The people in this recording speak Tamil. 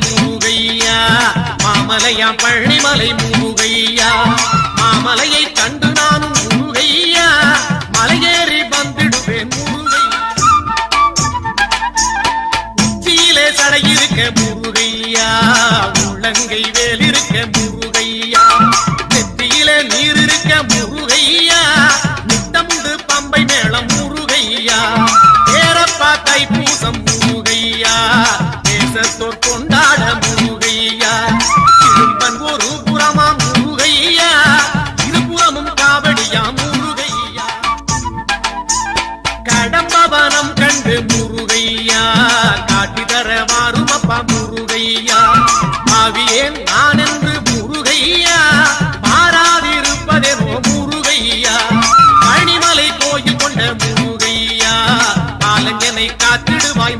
முருகையா மாமலையா பழனிமலை முருகையா மாமலையை கண்டு நானும் முருகையா மலையேறி வந்திடுவேன் முருகையா உச்சியிலே சடையிருக்க முருகையா உள்ளங்கை வேல் இருக்க முருகையா நெத்தியிலே நீர் இருக்க முருகையா நித்தமுண்டு பம்பை மேளம் முருகையா ஏறப்பா தைப்பூசம் முருகையா தேசத்தோர் கொண்டாட முருகையா திரும்பன் ஒரு புறமா முருகையா இருபுறமும் காவடியா முருகையா கடம்பவனம் கண்டு முருகையா காட்டி தர வாரும் அப்பா முருகையா பாவியேன் நான் என்று முருகையா மாறாதிருப்பதேனோ முருகையா பழனிமலை கோயில் கொண்ட முருகையா பாலங்கனை காத்திடுவாய்